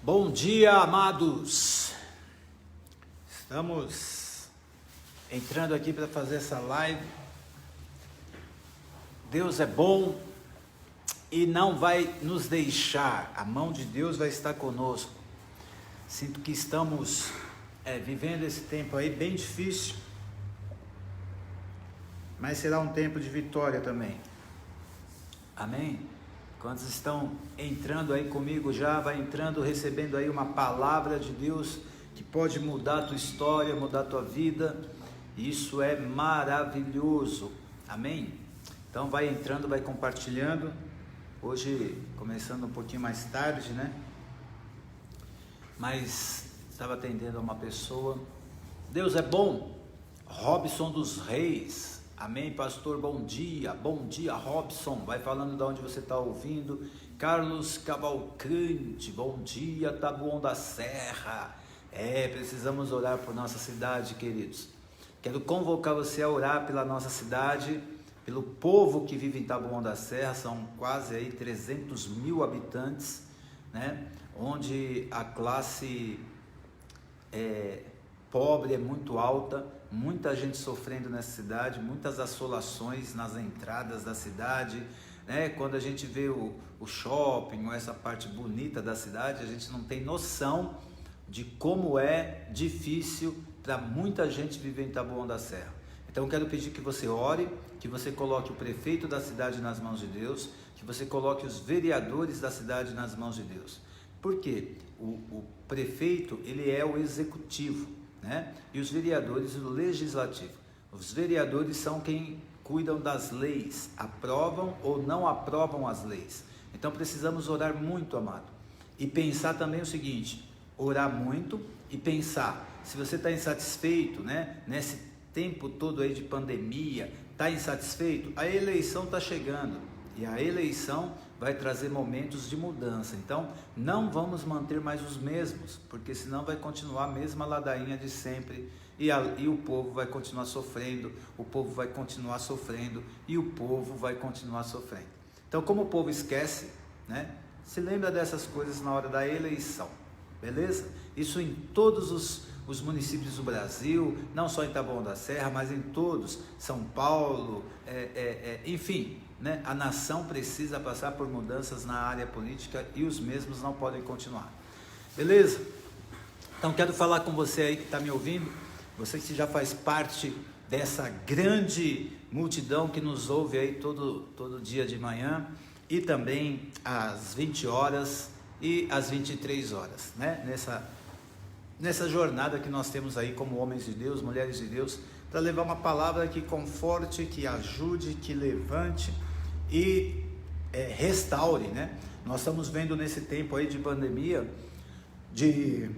Bom dia, amados. Estamos entrando aqui para fazer essa live. Deus é bom e não vai nos deixar. A mão de Deus vai estar conosco. Sinto que estamos vivendo esse tempo aí bem difícil, mas será um tempo de vitória também. Amém? Quantos estão entrando aí comigo já? Vai entrando, recebendo aí uma palavra de Deus que pode mudar a tua história, mudar a tua vida. Isso é maravilhoso. Amém? Então vai entrando, vai compartilhando. Hoje começando um pouquinho mais tarde, né? Mas estava atendendo a uma pessoa. Deus é bom. Robson dos Reis. Amém, pastor, bom dia, Robson, vai falando de onde você está ouvindo. Carlos Cavalcante, bom dia, Taboão da Serra. Precisamos orar por nossa cidade, queridos. Quero convocar você a orar pela nossa cidade, pelo povo que vive em Taboão da Serra. São quase aí 300 mil habitantes, né? Onde a classe pobre é muito alta, muita gente sofrendo nessa cidade, muitas assolações nas entradas da cidade, né? Quando a gente vê o shopping, ou essa parte bonita da cidade, a gente não tem noção de como é difícil para muita gente viver em Taboão da Serra. Então eu quero pedir que você ore, que você coloque o prefeito da cidade nas mãos de Deus, que você coloque os vereadores da cidade nas mãos de Deus. Por quê? O prefeito, ele é o executivo, né? E os vereadores, o legislativo. Os vereadores são quem cuidam das leis, aprovam ou não aprovam as leis. Então precisamos orar muito, amado, e pensar também o seguinte: orar muito e pensar. Se você está insatisfeito, né, nesse tempo todo aí de pandemia, está insatisfeito, a eleição está chegando, e a eleição vai trazer momentos de mudança. Então não vamos manter mais os mesmos, porque senão vai continuar a mesma ladainha de sempre, e o povo vai continuar sofrendo, o povo vai continuar sofrendo, e o povo vai continuar sofrendo. Então, como o povo esquece, né, se lembra dessas coisas na hora da eleição, beleza? Isso em todos os municípios do Brasil, não só em Taboão da Serra, mas em todos, São Paulo, enfim, né? A nação precisa passar por mudanças na área política e os mesmos não podem continuar, beleza? Então quero falar com você aí que está me ouvindo, você que já faz parte dessa grande multidão que nos ouve aí todo dia de manhã, e também às 20 horas e às 23 horas, né? Nessa jornada que nós temos aí como homens de Deus, mulheres de Deus, para levar uma palavra que conforte, que ajude, que levante e restaure, né? Nós estamos vendo nesse tempo aí de pandemia, de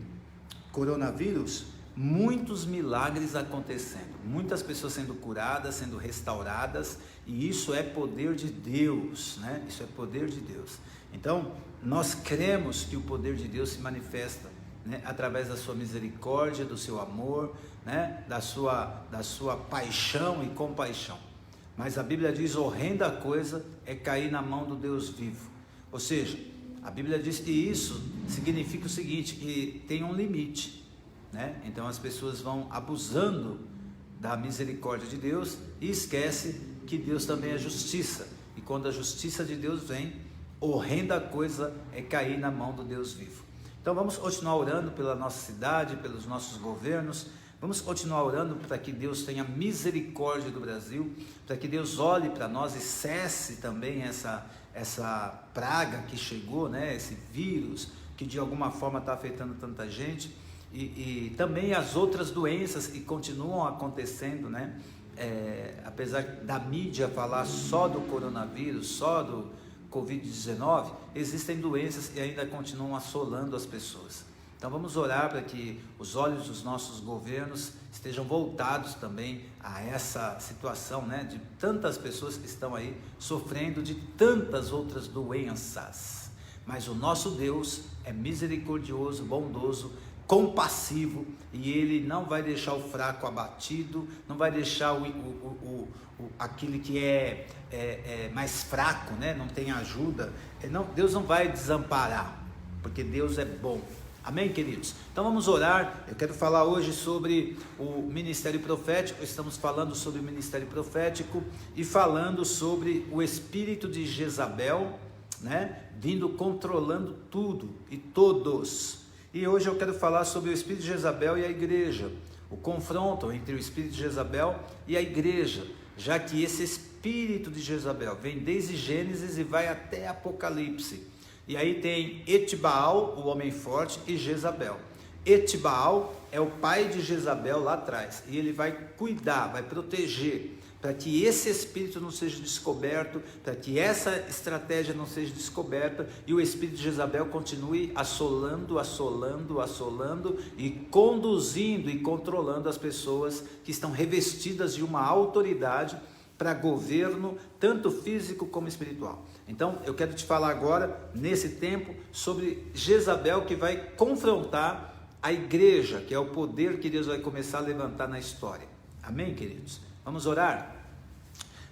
coronavírus, muitos milagres acontecendo, muitas pessoas sendo curadas, sendo restauradas, e isso é poder de Deus, né? Isso é poder de Deus. Então, nós cremos que o poder de Deus se manifesta, né, através da sua misericórdia, do seu amor, né, da sua paixão e compaixão. Mas a Bíblia diz: horrenda coisa é cair na mão do Deus vivo. Ou seja, a Bíblia diz que isso significa o seguinte, que tem um limite, né? Então as pessoas vão abusando da misericórdia de Deus e esquece que Deus também é justiça. E quando a justiça de Deus vem, horrenda coisa é cair na mão do Deus vivo. Então vamos continuar orando pela nossa cidade, pelos nossos governos. Vamos continuar orando para que Deus tenha misericórdia do Brasil, para que Deus olhe para nós e cesse também essa praga que chegou, né? Esse vírus que de alguma forma está afetando tanta gente, e também as outras doenças que continuam acontecendo, né? Apesar da mídia falar só do coronavírus, só do Covid-19, existem doenças que ainda continuam assolando as pessoas. Então vamos orar para que os olhos dos nossos governos estejam voltados também a essa situação, né, de tantas pessoas que estão aí sofrendo de tantas outras doenças. Mas o nosso Deus é misericordioso, bondoso, compassivo, e Ele não vai deixar o fraco abatido, não vai deixar aquele que é mais fraco, né, não tem ajuda. Deus não vai desamparar, porque Deus é bom. Amém, queridos? Então vamos orar. Eu quero falar hoje sobre o ministério profético. Estamos falando sobre o ministério profético e falando sobre o espírito de Jezabel, né? Vindo controlando tudo e todos. E hoje eu quero falar sobre o espírito de Jezabel e a igreja. O confronto entre o espírito de Jezabel e a igreja, já que esse espírito de Jezabel vem desde Gênesis e vai até Apocalipse. E aí tem Etibaal, o homem forte, e Jezabel. Etibaal é o pai de Jezabel lá atrás, e ele vai cuidar, vai proteger, para que esse espírito não seja descoberto, para que essa estratégia não seja descoberta, e o espírito de Jezabel continue assolando e conduzindo e controlando as pessoas que estão revestidas de uma autoridade para governo, tanto físico como espiritual. Então, eu quero te falar agora, nesse tempo, sobre Jezabel, que vai confrontar a igreja, que é o poder que Deus vai começar a levantar na história. Amém, queridos? Vamos orar?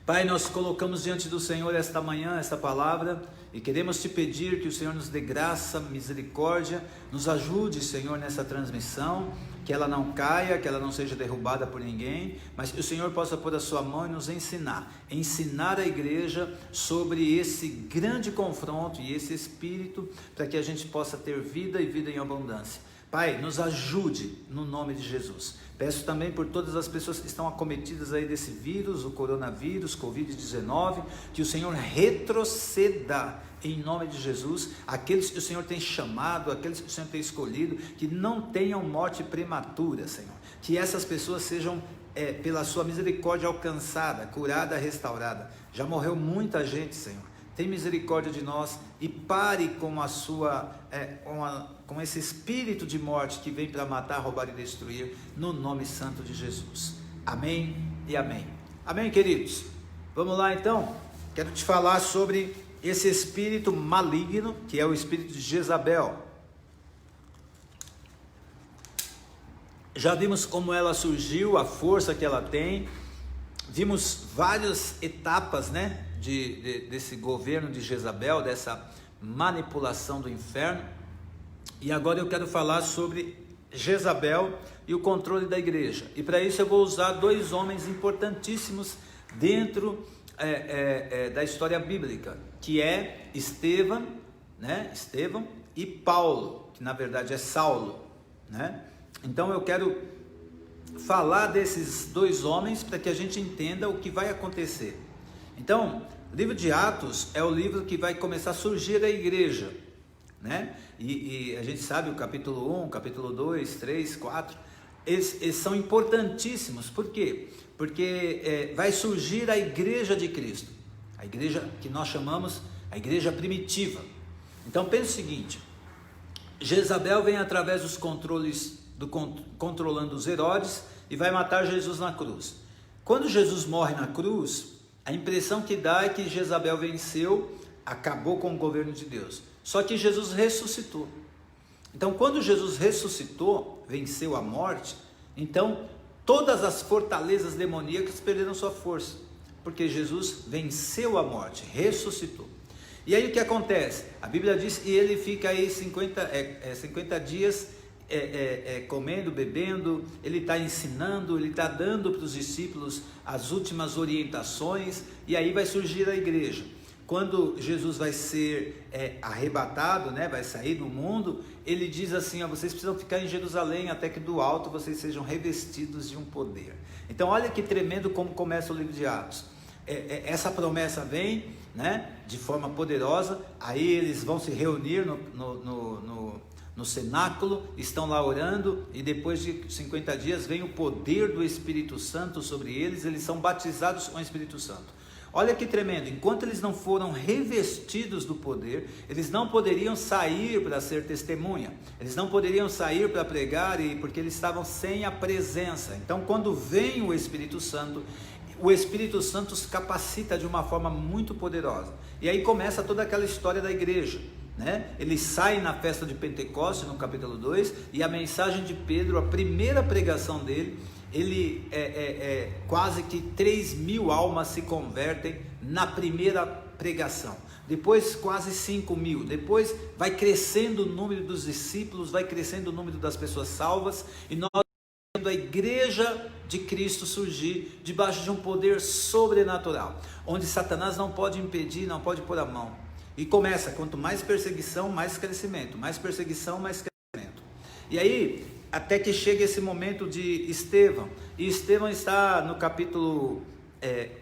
Pai, nós colocamos diante do Senhor esta manhã, esta palavra, e queremos te pedir que o Senhor nos dê graça, misericórdia, nos ajude, Senhor, nessa transmissão, que ela não caia, que ela não seja derrubada por ninguém, mas que o Senhor possa pôr a sua mão e nos ensinar a igreja sobre esse grande confronto e esse espírito, para que a gente possa ter vida e vida em abundância. Pai, nos ajude no nome de Jesus. Peço também por todas as pessoas que estão acometidas aí desse vírus, o coronavírus, Covid-19, que o Senhor retroceda em nome de Jesus, aqueles que o Senhor tem chamado, aqueles que o Senhor tem escolhido, que não tenham morte prematura, Senhor. Que essas pessoas sejam, pela sua misericórdia, alcançada, curada, restaurada. Já morreu muita gente, Senhor. Tem misericórdia de nós e pare com a sua, com esse espírito de morte que vem para matar, roubar e destruir, no nome santo de Jesus. Amém e amém. Amém, queridos? Vamos lá então. Quero te falar sobre esse espírito maligno, que é o espírito de Jezabel. Já vimos como ela surgiu, a força que ela tem. Vimos várias etapas, né? Desse governo de Jezabel, dessa manipulação do inferno. E agora eu quero falar sobre Jezabel e o controle da igreja. E para isso eu vou usar dois homens importantíssimos dentro da história bíblica, que é Estevão, né? Estevão e Paulo, que na verdade é Saulo, né? Então eu quero falar desses dois homens para que a gente entenda o que vai acontecer. Então, o livro de Atos é o livro que vai começar a surgir a igreja, né? E a gente sabe o capítulo 1, capítulo 2, 3, 4, eles são importantíssimos. Por quê? Porque vai surgir a igreja de Cristo, a igreja que nós chamamos a igreja primitiva. Então pense o seguinte: Jezabel vem através dos controles, controlando os Herodes, e vai matar Jesus na cruz. Quando Jesus morre na cruz, a impressão que dá é que Jezabel venceu, acabou com o governo de Deus. Só que Jesus ressuscitou. Então, quando Jesus ressuscitou, venceu a morte, então todas as fortalezas demoníacas perderam sua força, porque Jesus venceu a morte, ressuscitou. E aí o que acontece? A Bíblia diz que ele fica aí 50 dias comendo, bebendo, ele está ensinando, ele está dando para os discípulos as últimas orientações, e aí vai surgir a igreja. Quando Jesus vai ser arrebatado, né, vai sair do mundo, ele diz assim: vocês precisam ficar em Jerusalém até que do alto vocês sejam revestidos de um poder. Então olha que tremendo como começa o livro de Atos. Essa promessa vem, né, de forma poderosa. Aí eles vão se reunir no cenáculo, estão lá orando, e depois de 50 dias vem o poder do Espírito Santo sobre eles, eles são batizados com o Espírito Santo. Olha que tremendo, enquanto eles não foram revestidos do poder, eles não poderiam sair para ser testemunha, eles não poderiam sair para pregar, porque eles estavam sem a presença. Então quando vem o Espírito Santo os capacita de uma forma muito poderosa, e aí começa toda aquela história da igreja, né? Eles saem na festa de Pentecostes, no capítulo 2, e a mensagem de Pedro, a primeira pregação dele, ele quase que 3.000 almas se convertem na primeira pregação. Depois quase 5.000. Depois vai crescendo o número dos discípulos, vai crescendo o número das pessoas salvas. E nós vendo a igreja de Cristo surgir debaixo de um poder sobrenatural, onde Satanás não pode impedir, não pode pôr a mão. E começa, quanto mais perseguição, mais crescimento. Mais perseguição, mais crescimento. E aí, até que chega esse momento de Estevão. E Estevão está no capítulo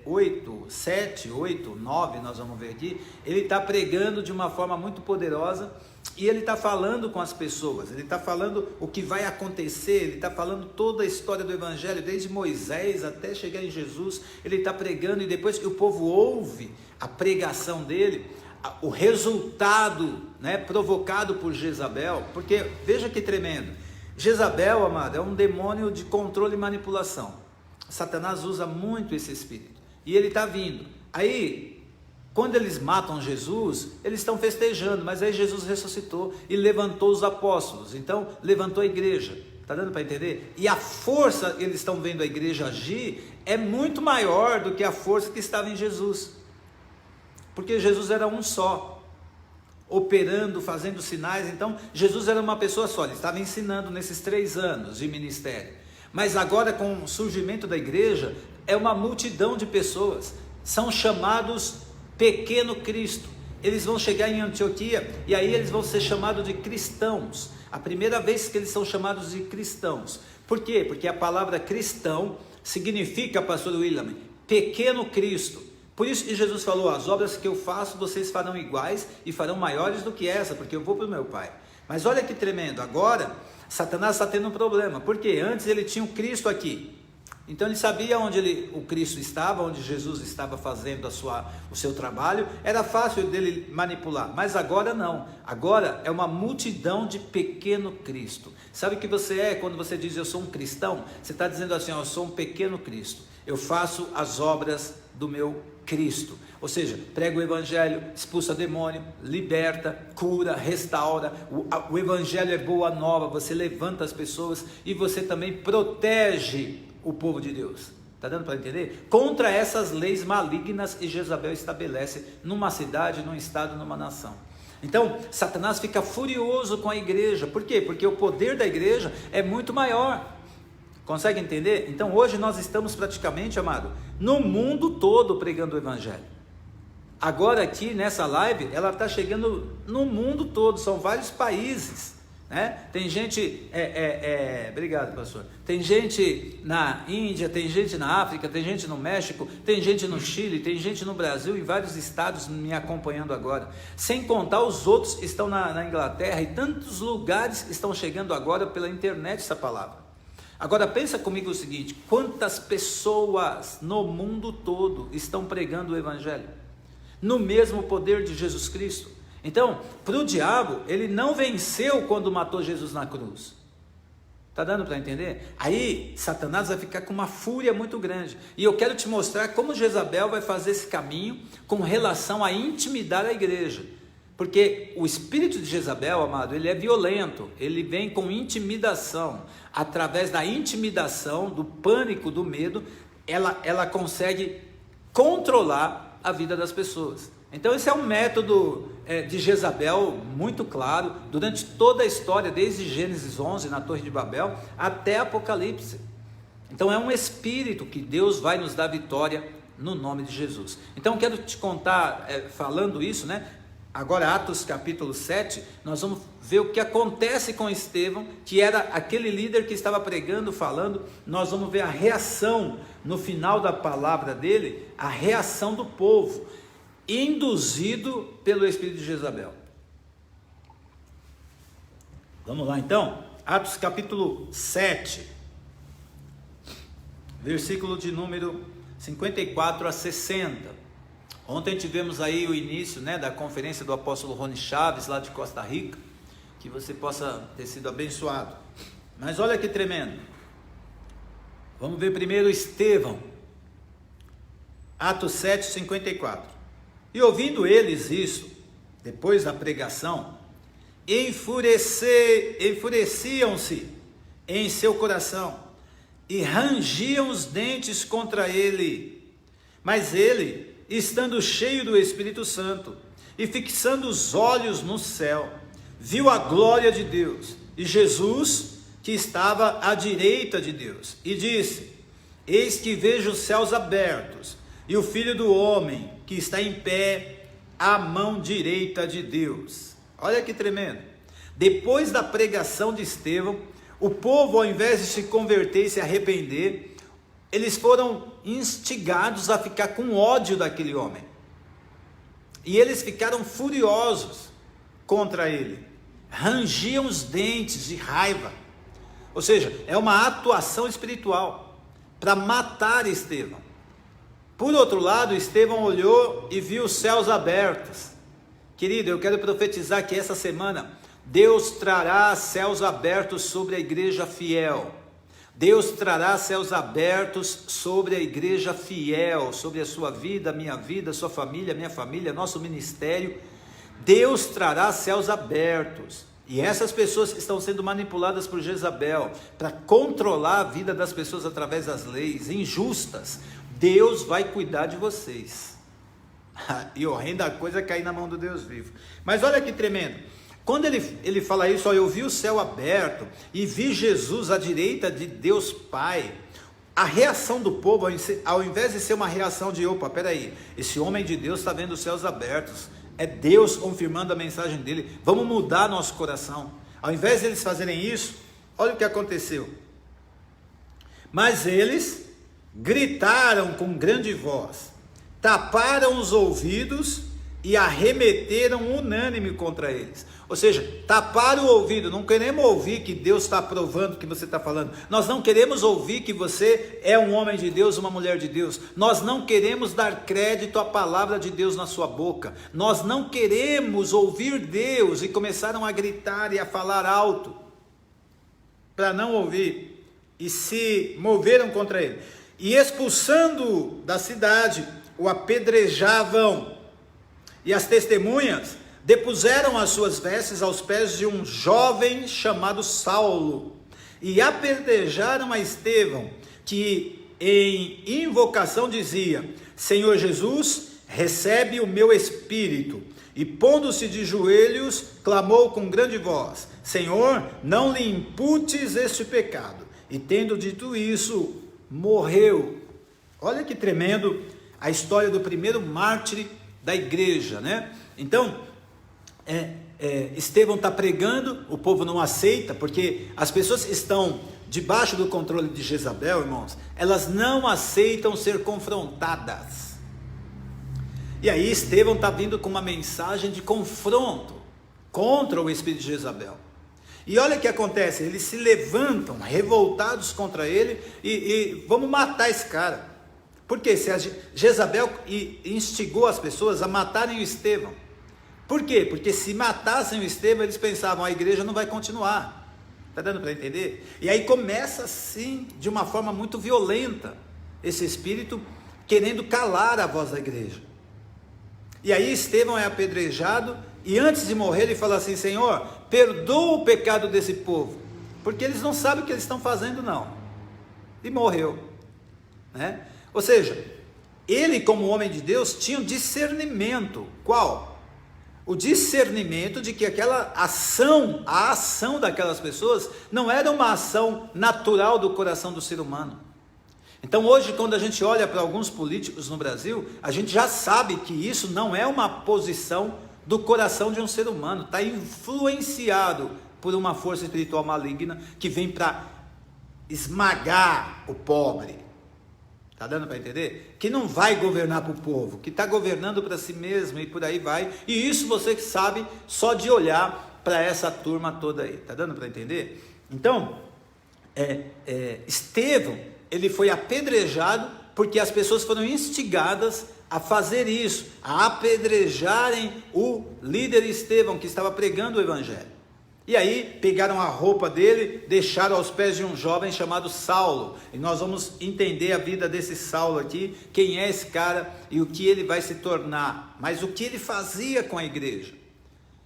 8, 7, 8, 9, nós vamos ver aqui. Ele está pregando de uma forma muito poderosa. E ele está falando com as pessoas, ele está falando o que vai acontecer, ele está falando toda a história do Evangelho, desde Moisés até chegar em Jesus. Ele está pregando, e depois que o povo ouve a pregação dele, o resultado, né, provocado por Jezabel, porque veja que tremendo, Jezabel, amado, é um demônio de controle e manipulação. Satanás usa muito esse espírito, e ele está vindo. Aí, quando eles matam Jesus, eles estão festejando, mas aí Jesus ressuscitou e levantou os apóstolos, então levantou a igreja, está dando para entender? E a força, eles estão vendo a igreja agir, é muito maior do que a força que estava em Jesus, porque Jesus era um só, operando, fazendo sinais. Então Jesus era uma pessoa só, ele estava ensinando nesses 3 anos de ministério, mas agora com o surgimento da igreja, é uma multidão de pessoas, são chamados pequeno Cristo. Eles vão chegar em Antioquia e aí eles vão ser chamados de cristãos, a primeira vez que eles são chamados de cristãos. Por quê? Porque a palavra cristão significa, pastor William, pequeno Cristo. Por isso que Jesus falou, as obras que eu faço vocês farão iguais e farão maiores do que essa, porque eu vou para o meu Pai. Mas olha que tremendo, agora Satanás está tendo um problema, porque antes ele tinha o Cristo aqui, então ele sabia onde o Cristo estava, onde Jesus estava fazendo o seu trabalho, era fácil dele manipular, mas agora não, agora é uma multidão de pequeno Cristo. Sabe o que você é quando você diz eu sou um cristão? Você está dizendo assim, eu sou um pequeno Cristo, eu faço as obras do meu Cristo, ou seja, prega o Evangelho, expulsa demônio, liberta, cura, restaura, o Evangelho é boa nova, você levanta as pessoas e você também protege o povo de Deus. Está dando para entender? Contra essas leis malignas que Jezabel estabelece numa cidade, num estado, numa nação. Então, Satanás fica furioso com a igreja. Por quê? Porque o poder da igreja é muito maior. Consegue entender? Então, hoje nós estamos praticamente, amado, no mundo todo pregando o Evangelho. Agora aqui nessa live, ela está chegando no mundo todo, são vários países. Tem gente, obrigado pastor, tem gente na Índia, tem gente na África, tem gente no México, tem gente no Chile, tem gente no Brasil, em vários estados me acompanhando agora, sem contar os outros que estão na Inglaterra e tantos lugares que estão chegando agora pela internet essa palavra. Agora pensa comigo o seguinte, quantas pessoas no mundo todo estão pregando o Evangelho, no mesmo poder de Jesus Cristo? Então, para o diabo, ele não venceu quando matou Jesus na cruz. Está dando para entender? Aí, Satanás vai ficar com uma fúria muito grande. E eu quero te mostrar como Jezabel vai fazer esse caminho com relação a intimidar a igreja. Porque o espírito de Jezabel, amado, ele é violento. Ele vem com intimidação. Através da intimidação, do pânico, do medo, ela consegue controlar a vida das pessoas. Então esse é um método de Jezabel muito claro, durante toda a história, desde Gênesis 11, na Torre de Babel, até Apocalipse. Então é um espírito que Deus vai nos dar vitória no nome de Jesus. Então quero te contar, falando isso, agora Atos capítulo 7, nós vamos ver o que acontece com Estevão, que era aquele líder que estava pregando, falando. Nós vamos ver a reação, no final da palavra dele, a reação do povo, induzido pelo espírito de Jezabel. Vamos lá então, Atos capítulo 7, versículo de número 54 a 60. Ontem tivemos aí o início da conferência do apóstolo Rony Chaves, lá de Costa Rica, que você possa ter sido abençoado. Mas olha que tremendo, vamos ver primeiro Estevão, Atos 7, 54. E ouvindo eles isso, depois da pregação, enfureciam-se em seu coração e rangiam os dentes contra ele. Mas ele, estando cheio do Espírito Santo, e fixando os olhos no céu, viu a glória de Deus, e Jesus, que estava à direita de Deus, e disse: eis que vejo os céus abertos, e o Filho do Homem, que está em pé, à mão direita de Deus. Olha que tremendo. Depois da pregação de Estevão, o povo, ao invés de se converter e se arrepender, eles foram instigados a ficar com ódio daquele homem. E eles ficaram furiosos contra ele. Rangiam os dentes de raiva. Ou seja, é uma atuação espiritual para matar Estevão. Por outro lado, Estevão olhou e viu os céus abertos. Querido, eu quero profetizar que essa semana Deus trará céus abertos sobre a igreja fiel. Deus trará céus abertos sobre a igreja fiel, sobre a sua vida, minha vida, sua família, minha família, nosso ministério. Deus trará céus abertos. E essas pessoas que estão sendo manipuladas por Jezabel para controlar a vida das pessoas através das leis injustas, Deus vai cuidar de vocês. E horrenda coisa é cair na mão do Deus vivo. Mas olha que tremendo. Quando ele fala isso, ó, eu vi o céu aberto e vi Jesus à direita de Deus Pai. A reação do povo, ao invés de ser uma reação de, opa, peraí, esse homem de Deus está vendo os céus abertos, é Deus confirmando a mensagem dele, vamos mudar nosso coração. Ao invés de eles fazerem isso, olha o que aconteceu. Mas eles gritaram com grande voz, taparam os ouvidos e arremeteram unânime contra eles. Ou seja, taparam o ouvido. Não queremos ouvir que Deus está aprovando o que você está falando. Nós não queremos ouvir que você é um homem de Deus, uma mulher de Deus. Nós não queremos dar crédito à palavra de Deus na sua boca. Nós não queremos ouvir Deus. E começaram a gritar e a falar alto para não ouvir, e se moveram contra ele, e expulsando da cidade, o apedrejavam. E as testemunhas depuseram as suas vestes aos pés de um jovem chamado Saulo, e apedrejaram a Estevão, que em invocação dizia: Senhor Jesus, recebe o meu espírito. E pondo-se de joelhos, clamou com grande voz: Senhor, não lhe imputes este pecado. E tendo dito isso, morreu. Olha que tremendo a história do primeiro mártir da igreja, né? Então, Estevão está pregando, o povo não aceita, porque as pessoas que estão debaixo do controle de Jezabel, irmãos, elas não aceitam ser confrontadas. E aí Estevão está vindo com uma mensagem de confronto contra o espírito de Jezabel. E olha o que acontece, eles se levantam revoltados contra ele e vamos matar esse cara. Porque se a Jezabel instigou as pessoas a matarem o Estevão. Por quê? Porque se matassem o Estevão, eles pensavam, a igreja não vai continuar. Está dando para entender? E aí começa assim, de uma forma muito violenta, esse espírito querendo calar a voz da igreja. E aí Estevão é apedrejado, e antes de morrer ele fala assim: Senhor, perdoa o pecado desse povo, porque eles não sabem o que eles estão fazendo não. E morreu, né? Ou seja, ele como homem de Deus tinha um discernimento. Qual? O discernimento de que aquela ação, a ação daquelas pessoas não era uma ação natural do coração do ser humano. Então hoje, quando a gente olha para alguns políticos no Brasil, a gente já sabe que isso não é uma posição do coração de um ser humano, está influenciado por uma força espiritual maligna que vem para esmagar o pobre. Está dando para entender? Que não vai governar para o povo, que está governando para si mesmo e por aí vai. E isso você que sabe só de olhar para essa turma toda aí. Está dando para entender? Então, Estevão, ele foi apedrejado porque as pessoas foram instigadas a fazer isso, a apedrejarem o líder Estevão, que estava pregando o evangelho. E aí pegaram a roupa dele, deixaram aos pés de um jovem chamado Saulo, e nós vamos entender a vida desse Saulo aqui, quem é esse cara e o que ele vai se tornar, mas o que ele fazia com a igreja.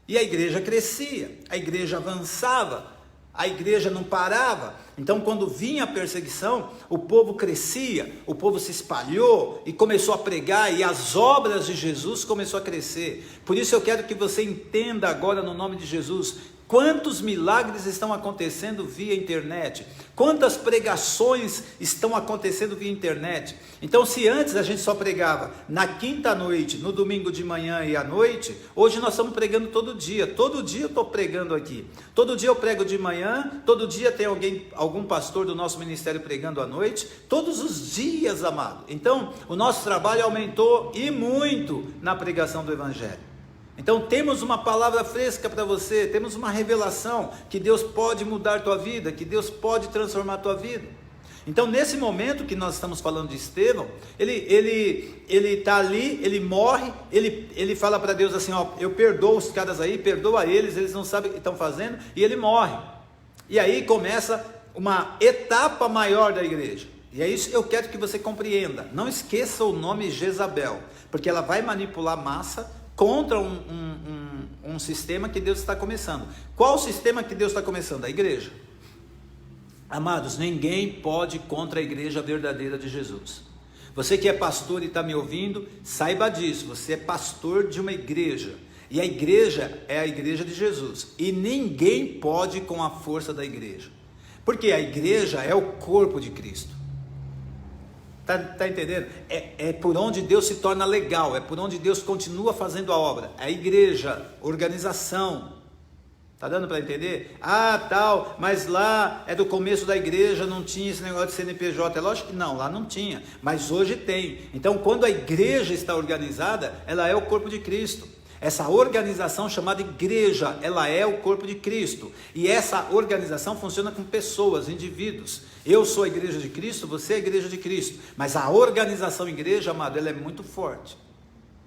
E a igreja crescia, a igreja avançava, a igreja não parava. Então, quando vinha a perseguição, o povo crescia, o povo se espalhou e começou a pregar, e as obras de Jesus começou a crescer. Por isso eu quero que você entenda agora, no nome de Jesus, quantos milagres estão acontecendo via internet, quantas pregações estão acontecendo via internet. Então, se antes a gente só pregava na quinta à noite, no domingo de manhã e à noite, hoje nós estamos pregando todo dia eu estou pregando aqui, todo dia eu prego de manhã, todo dia tem algum pastor do nosso ministério pregando à noite, todos os dias, amado. Então, o nosso trabalho aumentou e muito na pregação do Evangelho. Então temos uma palavra fresca para você, temos uma revelação que Deus pode mudar a tua vida, que Deus pode transformar a tua vida. Então nesse momento que nós estamos falando de Estevão, ele está ali, ele morre, ele fala para Deus assim, ó, eu perdoo os caras aí, perdoa eles não sabem o que estão fazendo, e ele morre. E aí começa uma etapa maior da igreja. E é isso que eu quero que você compreenda. Não esqueça o nome Jezabel, porque ela vai manipular a massa contra um sistema que Deus está começando. Qual o sistema que Deus está começando? A igreja. Amados, ninguém pode ir contra a igreja verdadeira de Jesus. Você que é pastor e está me ouvindo, saiba disso, você é pastor de uma igreja, e a igreja é a igreja de Jesus, e ninguém pode ir com a força da igreja, porque a igreja é o corpo de Cristo. Está entendendo? É por onde Deus se torna legal, é por onde Deus continua fazendo a obra. A igreja, organização. Está dando para entender? Tal, mas lá é do começo da igreja, não tinha esse negócio de CNPJ. É lógico que não, lá não tinha, mas hoje tem. Então, quando a igreja está organizada, ela é o corpo de Cristo. Essa organização chamada igreja, ela é o corpo de Cristo, e essa organização funciona com pessoas, indivíduos. Eu sou a igreja de Cristo, você é a igreja de Cristo, mas a organização igreja, amado, ela é muito forte.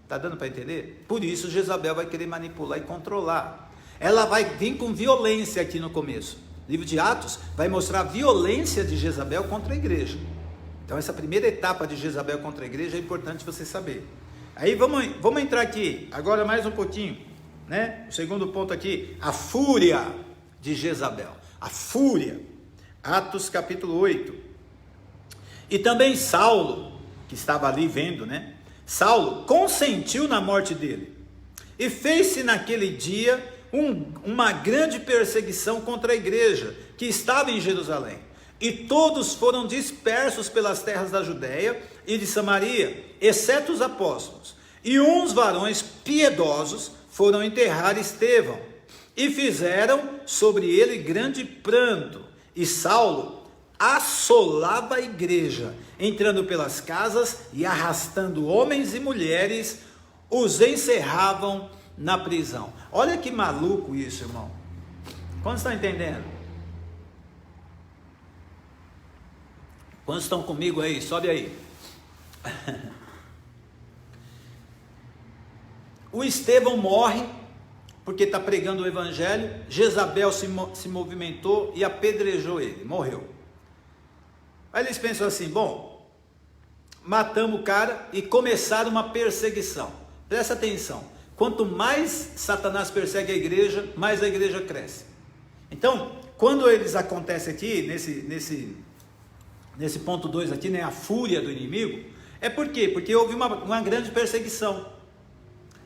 Está dando para entender? Por isso Jezabel vai querer manipular e controlar. Ela vai vir com violência aqui no começo. O livro de Atos vai mostrar a violência de Jezabel contra a igreja. Então essa primeira etapa de Jezabel contra a igreja é importante você saber. Aí vamos entrar aqui, agora mais um pouquinho, né? O segundo ponto aqui, a fúria de Jezabel, a fúria, Atos capítulo 8, e também Saulo, que estava ali vendo, né? Saulo consentiu na morte dele, e fez-se naquele dia uma grande perseguição contra a igreja, que estava em Jerusalém, e todos foram dispersos pelas terras da Judéia e de Samaria, exceto os apóstolos. E uns varões piedosos foram enterrar Estevão, e fizeram sobre ele grande pranto. E Saulo assolava a igreja, entrando pelas casas e arrastando homens e mulheres, os encerravam na prisão. Olha que maluco isso, irmão. Quantos estão entendendo? Quantos estão comigo aí? Sobe aí. O Estevão morre porque está pregando o evangelho. Jezabel se movimentou e apedrejou ele, morreu. Aí eles pensam assim, bom, matamos o cara, e começaram uma perseguição. Presta atenção, quanto mais Satanás persegue a igreja, mais a igreja cresce. Então, quando eles acontecem aqui, nesse ponto 2 aqui, né, a fúria do inimigo, é por quê? Porque houve uma grande perseguição.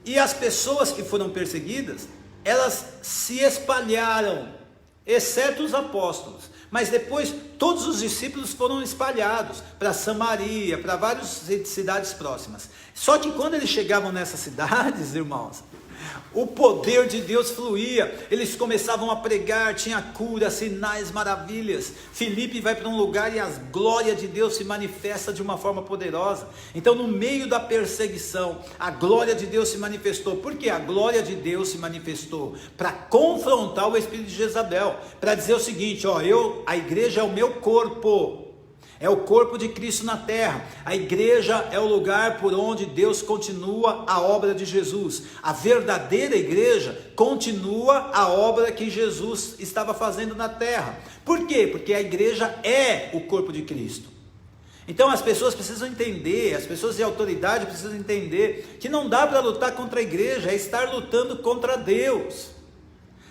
E as pessoas que foram perseguidas, elas se espalharam, exceto os apóstolos. Mas depois todos os discípulos foram espalhados para Samaria, para várias cidades próximas. Só que quando eles chegavam nessas cidades, irmãos, o poder de Deus fluía, eles começavam a pregar, tinha cura, sinais, maravilhas. Filipe vai para um lugar e a glória de Deus se manifesta de uma forma poderosa. Então, no meio da perseguição, a glória de Deus se manifestou. Por que a glória de Deus se manifestou? Para confrontar o espírito de Jezabel, para dizer o seguinte, a igreja é o meu corpo. É o corpo de Cristo na terra. A igreja é o lugar por onde Deus continua a obra de Jesus. A verdadeira igreja continua a obra que Jesus estava fazendo na terra. Por quê? Porque a igreja é o corpo de Cristo. Então as pessoas precisam entender, as pessoas de autoridade precisam entender que não dá para lutar contra a igreja, é estar lutando contra Deus.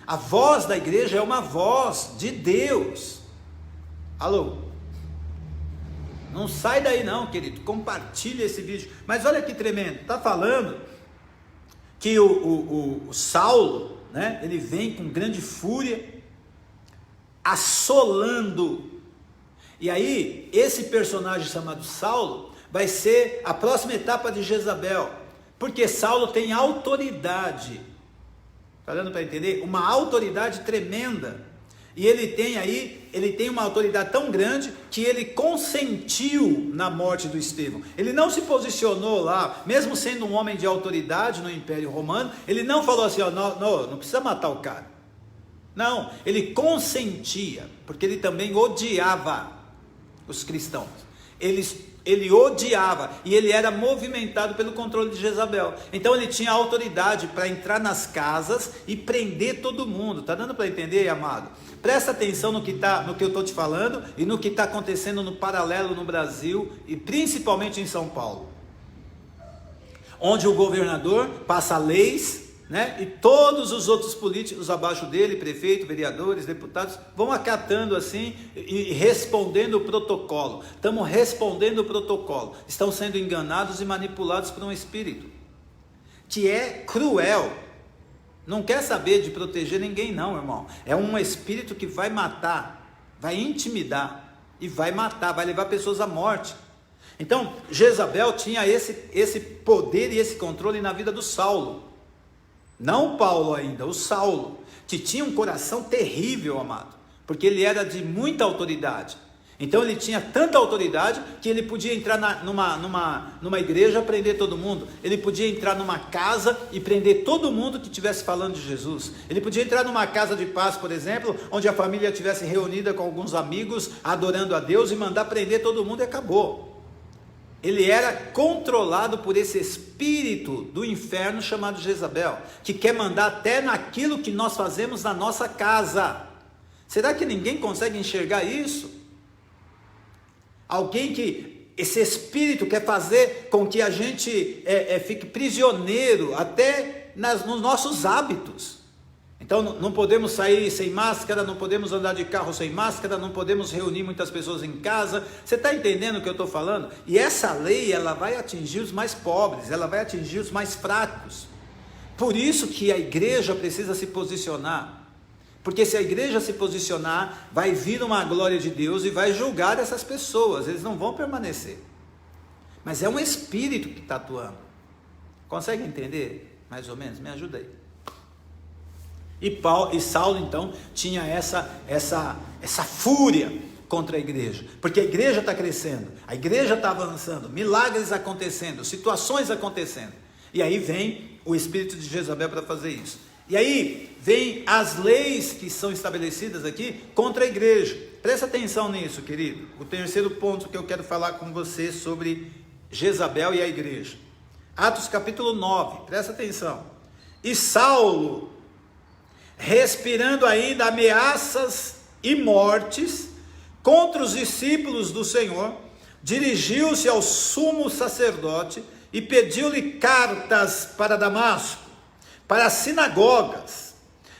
A voz da igreja é uma voz de Deus. Alô? Não sai daí não, querido, compartilha esse vídeo. Mas olha que tremendo, está falando que o Saulo, né, ele vem com grande fúria, assolando. E aí, esse personagem chamado Saulo vai ser a próxima etapa de Jezabel, porque Saulo tem autoridade, está dando para entender? Uma autoridade tremenda, e ele tem uma autoridade tão grande, que ele consentiu na morte do Estevão. Ele não se posicionou lá, mesmo sendo um homem de autoridade no Império Romano, ele não falou assim, ó, não precisa matar o cara, não, ele consentia, porque ele também odiava os cristãos, ele odiava, e ele era movimentado pelo controle de Jezabel. Então ele tinha autoridade para entrar nas casas e prender todo mundo. Está dando para entender, amado? Presta atenção no que eu estou te falando e no que está acontecendo no paralelo no Brasil e principalmente em São Paulo, onde o governador passa leis, né? E todos os outros políticos abaixo dele, prefeito, vereadores, deputados, vão acatando assim e respondendo o protocolo. Estamos respondendo o protocolo. Estão sendo enganados e manipulados por um espírito que é cruel. Não quer saber de proteger ninguém não, irmão. É um espírito que vai matar, vai intimidar e vai matar, vai levar pessoas à morte. Então, Jezabel tinha esse poder e esse controle na vida do Saulo. Não Paulo ainda, o Saulo, que tinha um coração terrível, amado, porque ele era de muita autoridade. Então ele tinha tanta autoridade que ele podia entrar numa igreja e prender todo mundo. Ele podia entrar numa casa e prender todo mundo que estivesse falando de Jesus. Ele podia entrar numa casa de paz, por exemplo, onde a família estivesse reunida com alguns amigos, adorando a Deus, e mandar prender todo mundo e acabou. Ele era controlado por esse espírito do inferno chamado Jezabel, que quer mandar até naquilo que nós fazemos na nossa casa. Será que ninguém consegue enxergar isso? Alguém que esse espírito quer fazer com que a gente fique prisioneiro até nos nossos hábitos. Então não podemos sair sem máscara, não podemos andar de carro sem máscara, não podemos reunir muitas pessoas em casa. Você está entendendo o que eu estou falando? E essa lei, ela vai atingir os mais pobres, ela vai atingir os mais fracos. Por isso que a igreja precisa se posicionar. Porque se a igreja se posicionar, vai vir uma glória de Deus e vai julgar essas pessoas, eles não vão permanecer. Mas é um espírito que está atuando. Consegue entender? Mais ou menos? Me ajuda aí. E Saulo então tinha essa fúria contra a igreja, porque a igreja está crescendo, a igreja está avançando, milagres acontecendo, situações acontecendo, e aí vem o espírito de Jezabel para fazer isso. E aí vem as leis que são estabelecidas aqui contra a igreja. Presta atenção nisso, querido. O terceiro ponto que eu quero falar com você sobre Jezabel e a igreja. Atos capítulo 9, presta atenção. E Saulo, respirando ainda ameaças e mortes contra os discípulos do Senhor, dirigiu-se ao sumo sacerdote e pediu-lhe cartas para Damasco, para as sinagogas,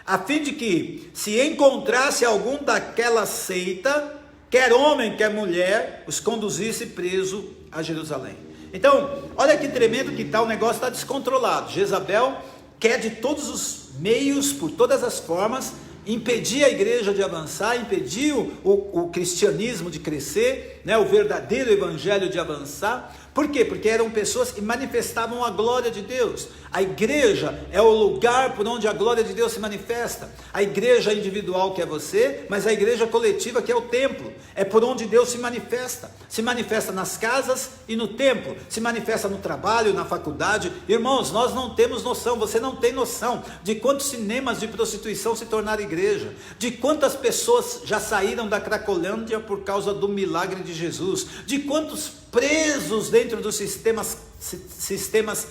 a fim de que, se encontrasse algum daquela seita, quer homem, quer mulher, os conduzisse preso a Jerusalém. Então, olha que tremendo que tá, o negócio está descontrolado. Jezabel quer de todos os meios, por todas as formas, impedir a igreja de avançar, impedir o cristianismo de crescer, né, o verdadeiro evangelho de avançar. Por quê? Porque eram pessoas que manifestavam a glória de Deus. A igreja é o lugar por onde a glória de Deus se manifesta. A igreja individual, que é você, mas a igreja coletiva, que é o templo, é por onde Deus se manifesta nas casas e no templo, se manifesta no trabalho, na faculdade. Irmãos, nós não temos noção, você não tem noção de quantos cinemas de prostituição se tornaram igreja, de quantas pessoas já saíram da Cracolândia por causa do milagre de Jesus, de quantos presos dentro dos sistemas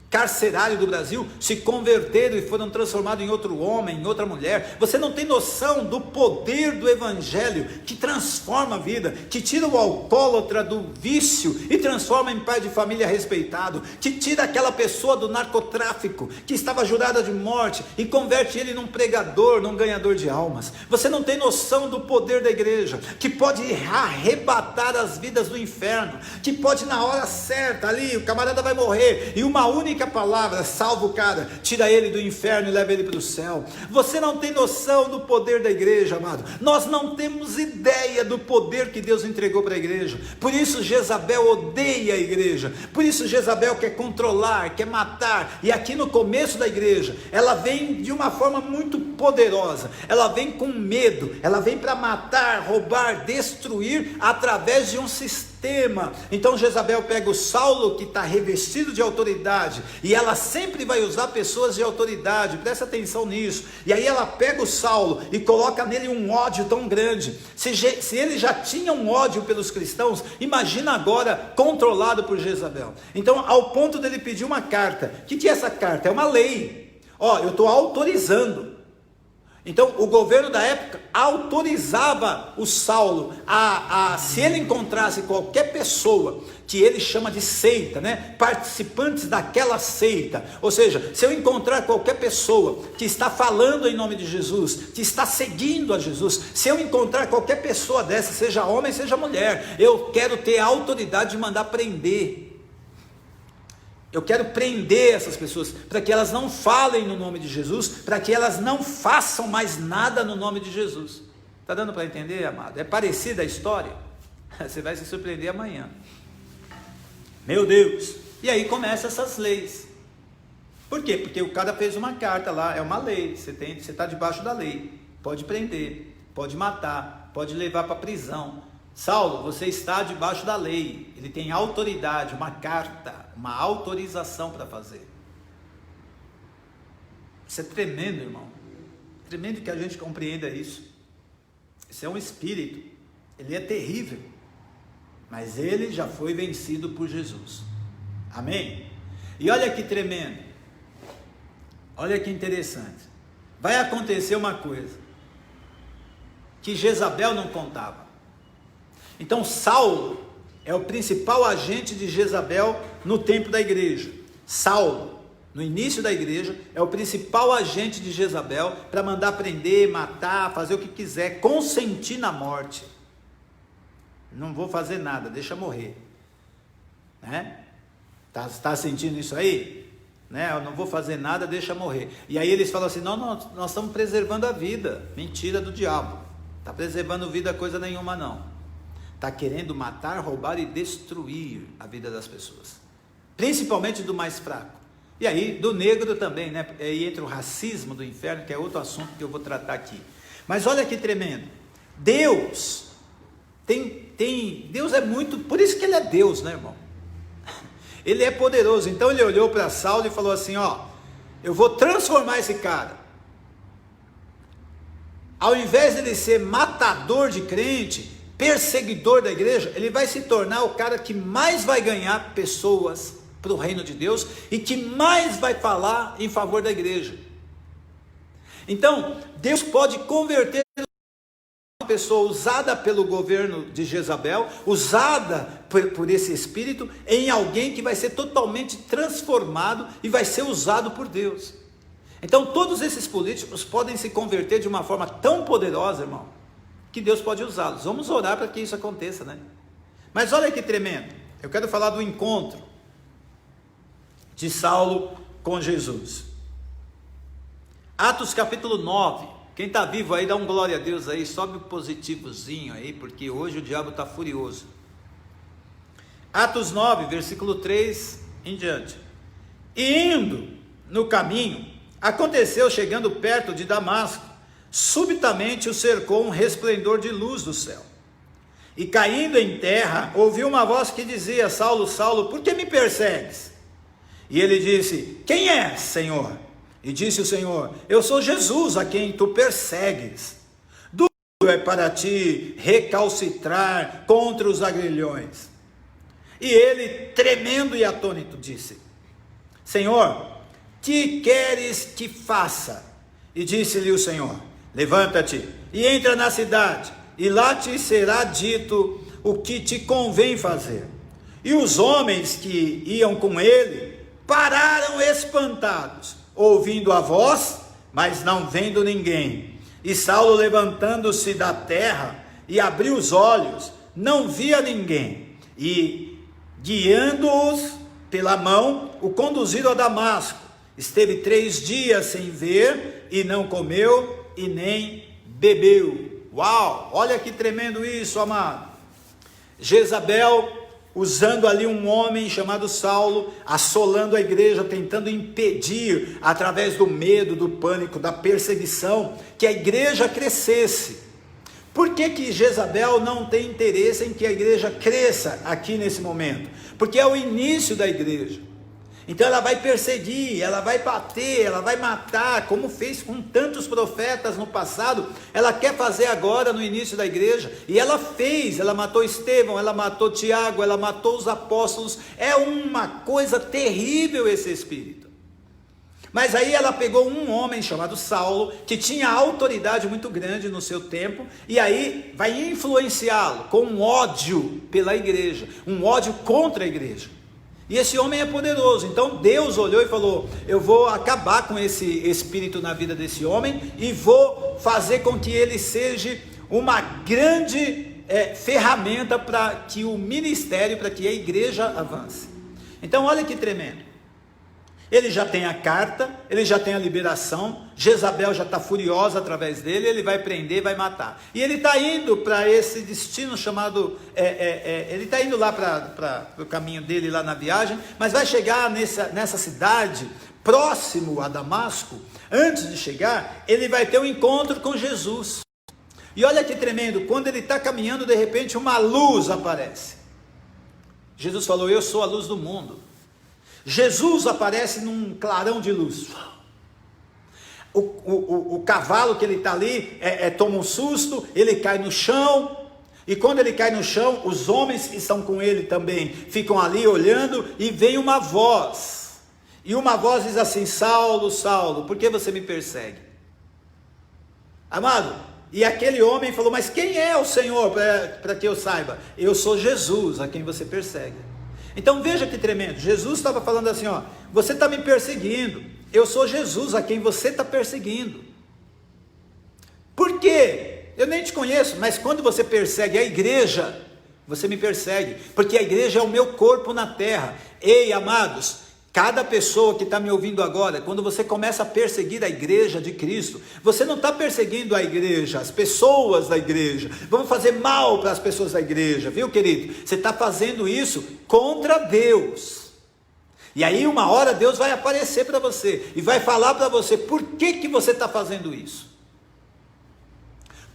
carcerário do Brasil se converteram e foram transformados em outro homem, em outra mulher. Você não tem noção do poder do evangelho que transforma a vida, que tira o alcoólatra do vício e transforma em pai de família respeitado, que tira aquela pessoa do narcotráfico que estava jurada de morte e converte ele num pregador, num ganhador de almas. Você não tem noção do poder da igreja, que pode arrebatar as vidas do inferno, que pode na hora certa ali, o camarada vai morrer e uma única palavra salva o cara, tira ele do inferno e leva ele para o céu. Você não tem noção do poder da igreja, amado. Nós não temos ideia do poder que Deus entregou para a igreja. Por isso Jezabel odeia a igreja, por isso Jezabel quer controlar, quer matar. E aqui no começo da igreja, ela vem de uma forma muito poderosa, ela vem com medo, ela vem para matar, roubar, destruir através de um sistema. Então Jezabel pega o Saulo, que está revestido de autoridade, e ela sempre vai usar pessoas de autoridade, presta atenção nisso. E aí ela pega o Saulo e coloca nele um ódio tão grande. Se ele já tinha um ódio pelos cristãos, imagina agora controlado por Jezabel. Então, ao ponto dele pedir uma carta. O que é essa carta? É uma lei. Eu estou autorizando. Então o governo da época autorizava o Saulo se ele encontrasse qualquer pessoa que ele chama de seita, participantes daquela seita, ou seja, se eu encontrar qualquer pessoa que está falando em nome de Jesus, que está seguindo a Jesus, se eu encontrar qualquer pessoa dessa, seja homem, seja mulher, eu quero ter a autoridade de mandar prender. Eu quero prender essas pessoas, para que elas não falem no nome de Jesus, para que elas não façam mais nada no nome de Jesus. Está dando para entender, amado? É parecida a história? Você vai se surpreender amanhã. Meu Deus! E aí começam essas leis. Por quê? Porque o cara fez uma carta lá, é uma lei, você está debaixo da lei, pode prender, pode matar, pode levar para a prisão. Saulo, você está debaixo da lei, ele tem autoridade, uma carta, uma autorização para fazer. Isso é tremendo, irmão, tremendo que a gente compreenda isso. Isso é um espírito, ele é terrível, mas ele já foi vencido por Jesus, amém? E olha que tremendo, olha que interessante, vai acontecer uma coisa, que Jezabel não contava. Então Saulo é o principal agente de Jezabel no tempo da igreja. Saulo, no início da igreja, é o principal agente de Jezabel para mandar prender, matar, fazer o que quiser, consentir na morte. Não vou fazer nada, deixa morrer. Tá sentindo isso aí? Eu não vou fazer nada, deixa morrer. E aí eles falam assim, não, nós estamos preservando a vida. Mentira do diabo. Está preservando vida coisa nenhuma não. Está querendo matar, roubar e destruir a vida das pessoas, principalmente do mais fraco, e aí do negro também, e entra o racismo do inferno, que é outro assunto que eu vou tratar aqui. Mas olha que tremendo, Deus Deus é muito, por isso que ele é Deus, irmão, ele é poderoso. Então ele olhou para Saulo e falou assim, eu vou transformar esse cara, ao invés de ele ser matador de crente, perseguidor da igreja, ele vai se tornar o cara que mais vai ganhar pessoas para o reino de Deus e que mais vai falar em favor da igreja. Então Deus pode converter uma pessoa usada pelo governo de Jezabel, usada por esse espírito, em alguém que vai ser totalmente transformado e vai ser usado por Deus. Então todos esses políticos podem se converter de uma forma tão poderosa, irmão, que Deus pode usá-los. Vamos orar para que isso aconteça, Mas olha que tremendo, eu quero falar do encontro de Saulo com Jesus. Atos capítulo 9, quem está vivo aí, dá um glória a Deus aí, sobe um positivozinho aí, porque hoje o diabo está furioso. Atos 9, versículo 3 em diante. E indo no caminho, aconteceu, chegando perto de Damasco, subitamente o cercou um resplendor de luz do céu, e caindo em terra, ouviu uma voz que dizia, Saulo, Saulo, por que me persegues? E ele disse, quem és, Senhor? E disse o Senhor, eu sou Jesus a quem tu persegues. Duro é para ti recalcitrar contra os agrilhões. E ele, tremendo e atônito, disse, Senhor, que queres que faça? E disse-lhe o Senhor: levanta-te e entra na cidade, e lá te será dito o que te convém fazer. E os homens que iam com ele pararam espantados, ouvindo a voz, mas não vendo ninguém. E Saulo, levantando-se da terra e abriu os olhos, não via ninguém, e guiando-os pela mão, o conduziram a Damasco. Esteve 3 dias sem ver, e não comeu e nem bebeu. Uau, olha que tremendo isso, amado. Jezabel usando ali um homem chamado Saulo, assolando a igreja, tentando impedir, através do medo, do pânico, da perseguição, que a igreja crescesse. Por que Jezabel não tem interesse em que a igreja cresça aqui nesse momento? Porque é o início da igreja. Então ela vai perseguir, ela vai bater, ela vai matar, como fez com tantos profetas no passado, ela quer fazer agora no início da igreja, e ela fez, ela matou Estevão, ela matou Tiago, ela matou os apóstolos. É uma coisa terrível esse espírito. Mas aí ela pegou um homem chamado Saulo, que tinha autoridade muito grande no seu tempo, e aí vai influenciá-lo com um ódio pela igreja, um ódio contra a igreja. E esse homem é poderoso. Então Deus olhou e falou: eu vou acabar com esse espírito na vida desse homem, e vou fazer com que ele seja uma grande ferramenta para que o ministério, para que a igreja avance. Então olha que tremendo. Ele já tem a carta, ele já tem a liberação, Jezabel já está furiosa através dele, ele vai prender, vai matar. E ele está indo para esse destino chamado, ele está indo lá para o caminho dele lá na viagem, mas vai chegar nessa cidade, próximo a Damasco. Antes de chegar, ele vai ter um encontro com Jesus. E olha que tremendo, quando ele está caminhando, de repente uma luz aparece. Jesus falou: eu sou a luz do mundo. Jesus aparece num clarão de luz. O cavalo que ele está ali toma um susto, ele cai no chão, e quando ele cai no chão, os homens que estão com ele também ficam ali olhando, e vem uma voz, e uma voz diz assim: Saulo, Saulo, por que você me persegue? Amado, e aquele homem falou: mas quem é o Senhor, para que eu saiba? Eu sou Jesus, a quem você persegue. Então veja que tremendo, Jesus estava falando assim: ó, você está me perseguindo, eu sou Jesus a quem você está perseguindo. Por quê? Eu nem te conheço, mas quando você persegue a igreja, você me persegue, porque a igreja é o meu corpo na terra. Ei, amados, cada pessoa que está me ouvindo agora, quando você começa a perseguir a igreja de Cristo, você não está perseguindo a igreja, as pessoas da igreja. Vamos fazer mal para as pessoas da igreja, viu, querido? Você está fazendo isso contra Deus. E aí uma hora Deus vai aparecer para você e vai falar para você: por que você está fazendo isso?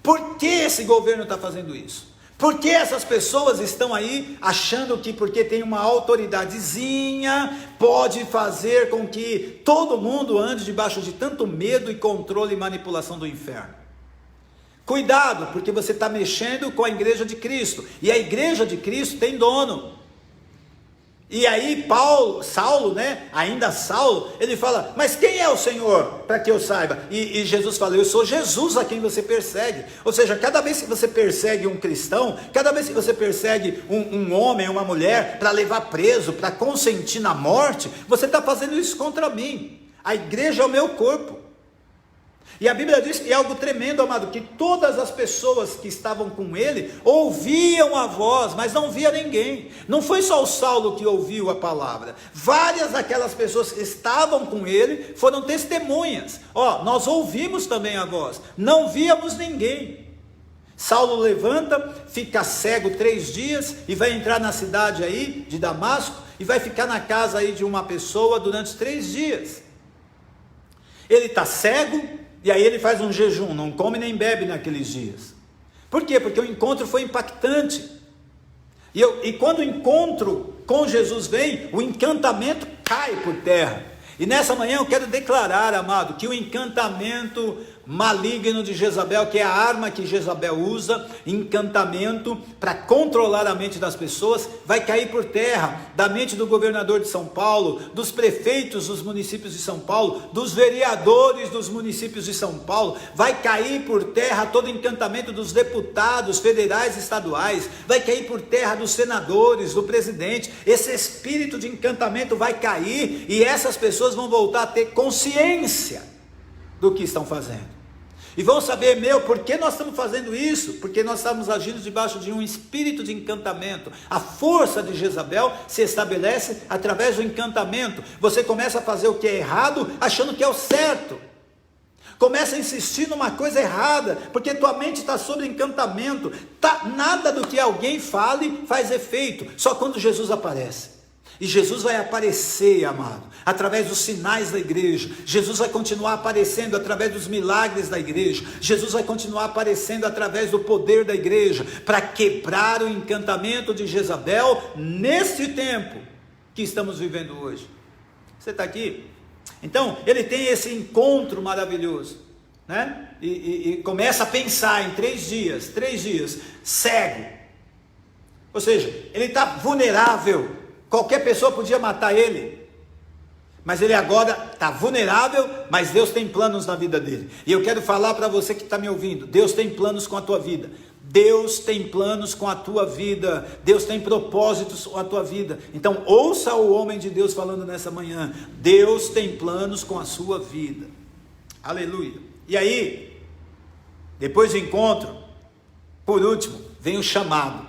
Por que esse governo está fazendo isso? Por que essas pessoas estão aí achando que porque tem uma autoridadezinha pode fazer com que todo mundo ande debaixo de tanto medo e controle e manipulação do inferno? Cuidado, porque você está mexendo com a igreja de Cristo, e a igreja de Cristo tem dono. E aí Saulo, né, ainda Saulo, ele fala: mas quem é o Senhor, para que eu saiba? E Jesus fala: eu sou Jesus a quem você persegue. Ou seja, cada vez que você persegue um cristão, cada vez que você persegue um homem, uma mulher, para levar preso, para consentir na morte, você está fazendo isso contra mim. A igreja é o meu corpo. E a Bíblia diz que é algo tremendo, amado, que todas as pessoas que estavam com ele ouviam a voz, mas não via ninguém. Não foi só o Saulo que ouviu a palavra. Várias daquelas pessoas que estavam com ele foram testemunhas. Nós ouvimos também a voz, não víamos ninguém. Saulo levanta, fica cego 3 dias e vai entrar na cidade aí de Damasco e vai ficar na casa aí de uma pessoa durante 3 dias. Ele está cego. E aí ele faz um jejum, não come nem bebe naqueles dias. Por quê? Porque o encontro foi impactante. E quando o encontro com Jesus vem, o encantamento cai por terra. E nessa manhã eu quero declarar, amado, que o encantamento maligno de Jezabel, que é a arma que Jezabel usa, encantamento, para controlar a mente das pessoas, vai cair por terra, da mente do governador de São Paulo, dos prefeitos dos municípios de São Paulo, dos vereadores dos municípios de São Paulo, vai cair por terra todo encantamento dos deputados federais e estaduais, vai cair por terra dos senadores, do presidente. Esse espírito de encantamento vai cair, e essas pessoas vão voltar a ter consciência do que estão fazendo, e vão saber, por que nós estamos fazendo isso? Porque nós estamos agindo debaixo de um espírito de encantamento. A força de Jezabel se estabelece através do encantamento. Você começa a fazer o que é errado, achando que é o certo, começa a insistir numa coisa errada, porque tua mente está sob encantamento. Nada do que alguém fale faz efeito, só quando Jesus aparece. E Jesus vai aparecer, amado, através dos sinais da igreja. Jesus vai continuar aparecendo através dos milagres da igreja. Jesus vai continuar aparecendo através do poder da igreja, para quebrar o encantamento de Jezabel nesse tempo que estamos vivendo hoje. Você está aqui? Então, ele tem esse encontro maravilhoso, né? E começa a pensar em 3 dias, cego. Ou seja, ele está vulnerável. Qualquer pessoa podia matar ele, mas ele agora está vulnerável, mas Deus tem planos na vida dele. E eu quero falar para você que está me ouvindo: Deus tem planos com a tua vida. Deus tem planos com a tua vida. Deus tem propósitos com a tua vida. Então ouça o homem de Deus falando nessa manhã: Deus tem planos com a sua vida. Aleluia. E aí, depois do encontro, por último, vem o chamado.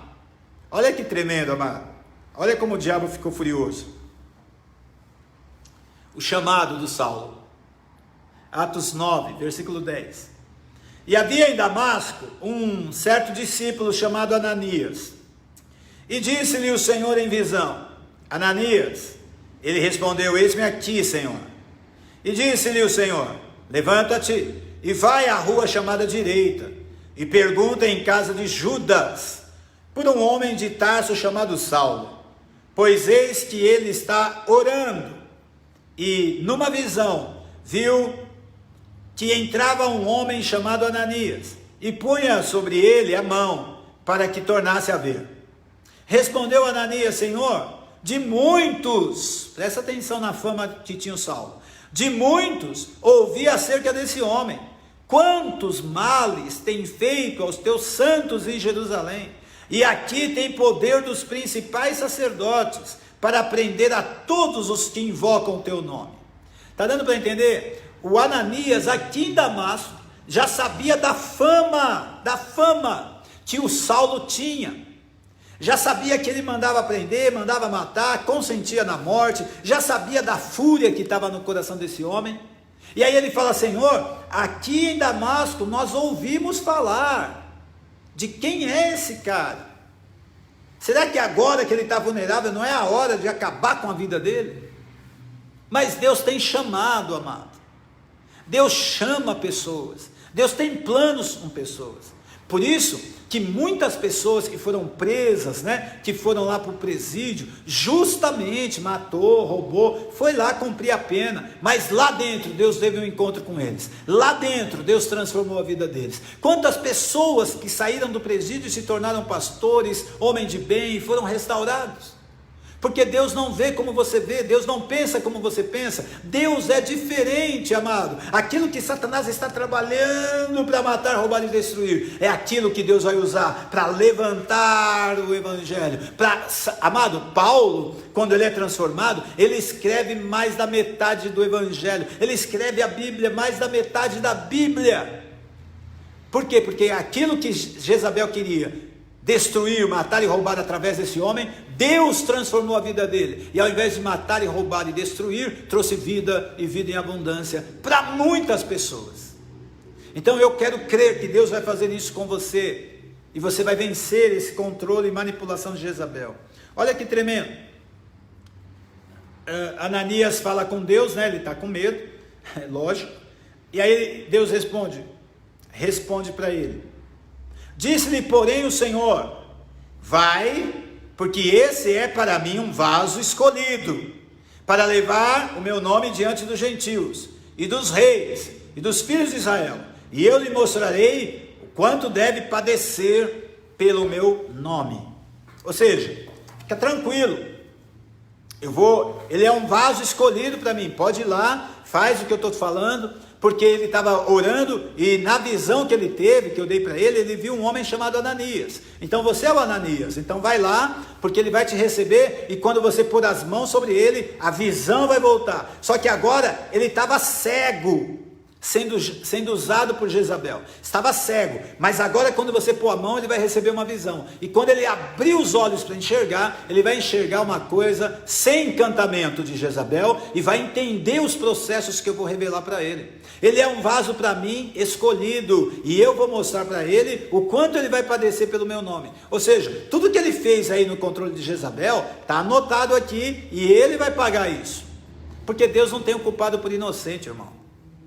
Olha que tremendo, amado. Olha como o diabo ficou furioso. O chamado do Saulo. Atos 9, versículo 10. E havia em Damasco um certo discípulo chamado Ananias. E disse-lhe o Senhor em visão: Ananias. Ele respondeu: eis-me aqui, Senhor. E disse-lhe o Senhor: levanta-te e vai à rua chamada Direita, e pergunta em casa de Judas por um homem de Tarso chamado Saulo, pois eis que ele está orando. E numa visão viu que entrava um homem chamado Ananias, e punha sobre ele a mão, para que tornasse a ver. Respondeu Ananias: Senhor, de muitos, presta atenção na fama que tinha o Saulo, de muitos ouvi acerca desse homem, quantos males tem feito aos teus santos em Jerusalém, e aqui tem poder dos principais sacerdotes, para prender a todos os que invocam o teu nome. Está dando para entender? O Ananias aqui em Damasco já sabia da fama que o Saulo tinha. Já sabia que ele mandava prender, mandava matar, consentia na morte, já sabia da fúria que estava no coração desse homem. E aí ele fala: Senhor, aqui em Damasco nós ouvimos falar. De quem é esse cara? Será que agora que ele está vulnerável não é a hora de acabar com a vida dele? Mas Deus tem chamado, amado. Deus chama pessoas. Deus tem planos com pessoas. Por isso que muitas pessoas que foram presas, que foram lá para o presídio, justamente matou, roubou, foi lá cumprir a pena, mas lá dentro Deus teve um encontro com eles, lá dentro Deus transformou a vida deles. Quantas pessoas que saíram do presídio e se tornaram pastores, homens de bem, foram restaurados? Porque Deus não vê como você vê, Deus não pensa como você pensa, Deus é diferente, amado. Aquilo que Satanás está trabalhando para matar, roubar e destruir, é aquilo que Deus vai usar para levantar o evangelho. Amado, Paulo, quando ele é transformado, ele escreve mais da metade do evangelho, ele escreve a Bíblia, mais da metade da Bíblia. Por quê? Porque aquilo que Jezabel queria destruir, matar e roubar através desse homem, Deus transformou a vida dele, e ao invés de matar e roubar e destruir, trouxe vida e vida em abundância para muitas pessoas. Então eu quero crer que Deus vai fazer isso com você, e você vai vencer esse controle e manipulação de Jezabel. Olha que tremendo. Ananias fala com Deus, ele está com medo, é lógico, e aí Deus responde para ele. Disse-lhe, porém, o Senhor: vai, porque esse é para mim um vaso escolhido, para levar o meu nome diante dos gentios, e dos reis, e dos filhos de Israel, e eu lhe mostrarei o quanto deve padecer pelo meu nome. Ou seja, fica tranquilo, ele é um vaso escolhido para mim, pode ir lá, faz o que eu estou falando, porque ele estava orando, e na visão que ele teve, que eu dei para ele, ele viu um homem chamado Ananias. Então você é o Ananias, então vai lá, porque ele vai te receber, e quando você pôr as mãos sobre ele, a visão vai voltar. Só que agora ele estava cego, sendo usado por Jezabel, estava cego, mas agora quando você pôr a mão, ele vai receber uma visão, e quando ele abrir os olhos para enxergar, ele vai enxergar uma coisa sem encantamento de Jezabel, e vai entender os processos que eu vou revelar para ele. Ele é um vaso para mim escolhido, e eu vou mostrar para ele o quanto ele vai padecer pelo meu nome. Ou seja, tudo que ele fez aí no controle de Jezabel, está anotado aqui, e ele vai pagar isso, porque Deus não tem o culpado por inocente, irmão.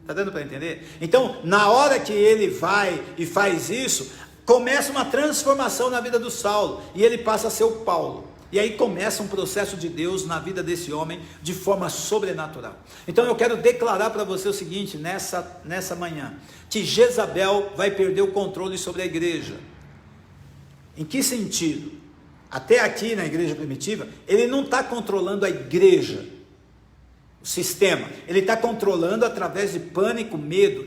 Está dando para entender? Então, na hora que ele vai e faz isso, começa uma transformação na vida do Saulo, e ele passa a ser o Paulo. E aí começa um processo de Deus na vida desse homem, de forma sobrenatural. Então eu quero declarar para você o seguinte, nessa manhã, que Jezabel vai perder o controle sobre a igreja. Em que sentido? Até aqui na igreja primitiva, ele não está controlando a igreja, sistema, ele está controlando através de pânico, medo.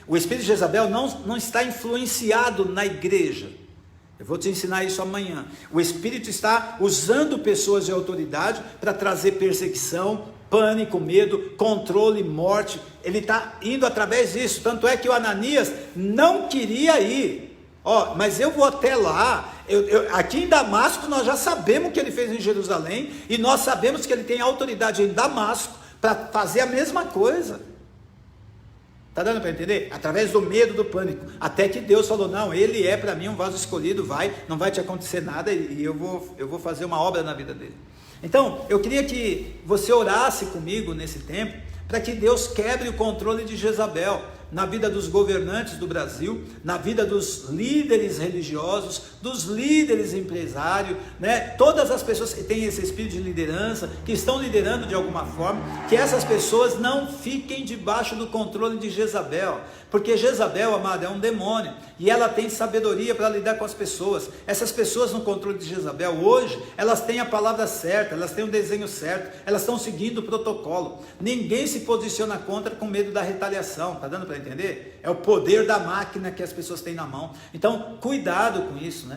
O espírito de Jezabel não está influenciado na igreja. Eu vou te ensinar isso amanhã. O espírito está usando pessoas de autoridade para trazer perseguição, pânico, medo, controle, morte. Ele está indo através disso. Tanto é que o Ananias não queria ir. Mas eu vou até lá. Aqui em Damasco nós já sabemos o que ele fez em Jerusalém, e nós sabemos que ele tem autoridade em Damasco para fazer a mesma coisa. Está dando para entender? Através do medo, do pânico, até que Deus falou, não, ele é para mim um vaso escolhido, não vai te acontecer nada, e eu vou fazer uma obra na vida dele. Então, eu queria que você orasse comigo nesse tempo, para que Deus quebre o controle de Jezabel, na vida dos governantes do Brasil, na vida dos líderes religiosos, dos líderes empresários, todas as pessoas que têm esse espírito de liderança, que estão liderando de alguma forma, que essas pessoas não fiquem debaixo do controle de Jezabel, porque Jezabel, amado, é um demônio, e ela tem sabedoria para lidar com as pessoas. Essas pessoas no controle de Jezabel hoje, elas têm a palavra certa, elas têm o desenho certo, elas estão seguindo o protocolo, ninguém se posiciona contra com medo da retaliação. Está dando para entender? É o poder da máquina que as pessoas têm na mão. Então, cuidado com isso,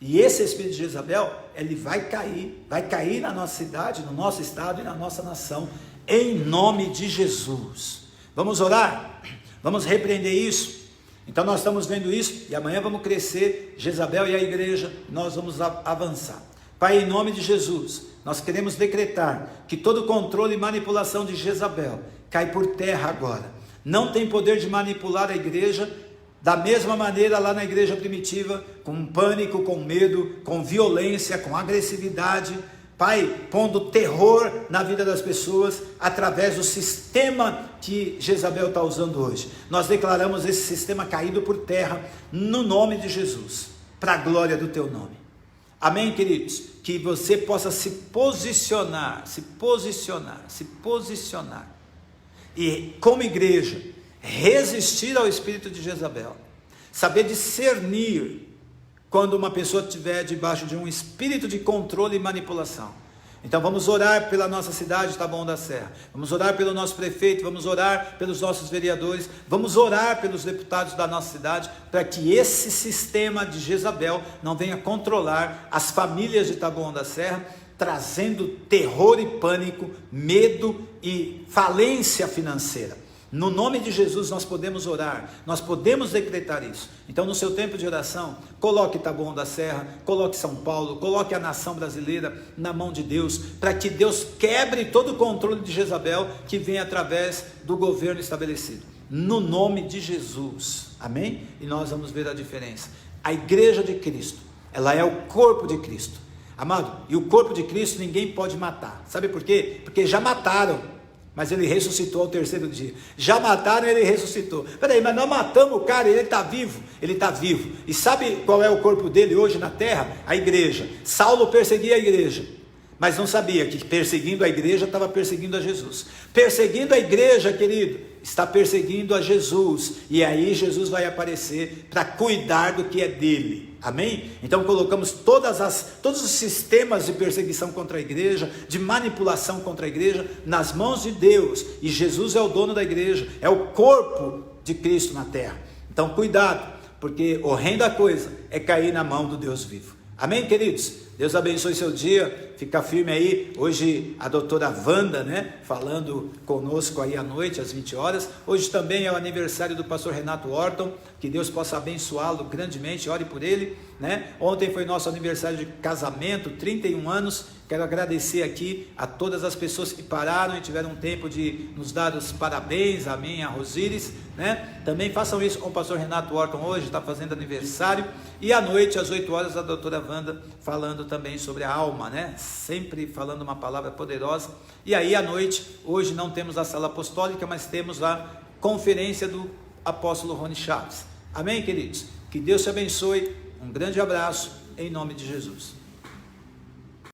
E esse espírito de Jezabel, ele vai cair na nossa cidade, no nosso estado e na nossa nação, em nome de Jesus. Vamos orar? Vamos repreender isso? Então nós estamos vendo isso, e amanhã vamos crescer, Jezabel e a igreja, nós vamos avançar. Pai, em nome de Jesus, nós queremos decretar que todo controle e manipulação de Jezabel cai por terra agora. Não tem poder de manipular a igreja, da mesma maneira lá na igreja primitiva, com pânico, com medo, com violência, com agressividade, Pai, pondo terror na vida das pessoas, através do sistema que Jezabel está usando hoje. Nós declaramos esse sistema caído por terra, no nome de Jesus, para a glória do teu nome. Amém, queridos? Que você possa se posicionar, e como igreja, resistir ao espírito de Jezabel, saber discernir quando uma pessoa estiver debaixo de um espírito de controle e manipulação. Então vamos orar pela nossa cidade, Taboão da Serra, vamos orar pelo nosso prefeito, vamos orar pelos nossos vereadores, vamos orar pelos deputados da nossa cidade, para que esse sistema de Jezabel não venha controlar as famílias de Taboão da Serra, trazendo terror e pânico, medo e falência financeira. No nome de Jesus nós podemos orar, nós podemos decretar isso. Então no seu tempo de oração, coloque Taboão da Serra, coloque São Paulo, coloque a nação brasileira na mão de Deus, para que Deus quebre todo o controle de Jezabel que vem através do governo estabelecido. No nome de Jesus, amém? E nós vamos ver a diferença. A igreja de Cristo, ela é o corpo de Cristo, amado, e o corpo de Cristo ninguém pode matar. Sabe por quê? Porque já mataram, mas ele ressuscitou ao terceiro dia. Já mataram, ele ressuscitou. Peraí, mas nós matamos o cara e ele está vivo? Ele está vivo. E sabe qual é o corpo dele hoje na terra? A igreja. Saulo perseguia a igreja, mas não sabia que perseguindo a igreja estava perseguindo a Jesus. Perseguindo a igreja, querido, está perseguindo a Jesus, e aí Jesus vai aparecer para cuidar do que é dele. Amém? Então colocamos todos os sistemas de perseguição contra a igreja, de manipulação contra a igreja, nas mãos de Deus, e Jesus é o dono da igreja, é o corpo de Cristo na terra. Então cuidado, porque horrenda coisa é cair na mão do Deus vivo. Amém, queridos? Deus abençoe seu dia, fica firme aí. Hoje a doutora Wanda, falando conosco aí à noite, às 20 horas. Hoje também é o aniversário do pastor Renato Orton, que Deus possa abençoá-lo grandemente, ore por ele, Ontem foi nosso aniversário de casamento, 31 anos, quero agradecer aqui a todas as pessoas que pararam e tiveram um tempo de nos dar os parabéns, a mim, a Rosíris, Também façam isso com o pastor Renato Orton hoje, está fazendo aniversário, e à noite, às 8 horas, a doutora Wanda falando também sobre a alma, Sempre falando uma palavra poderosa. E aí à noite, hoje não temos a sala apostólica, mas temos a conferência do apóstolo Rony Chaves. Amém, queridos? Que Deus te abençoe, um grande abraço, em nome de Jesus.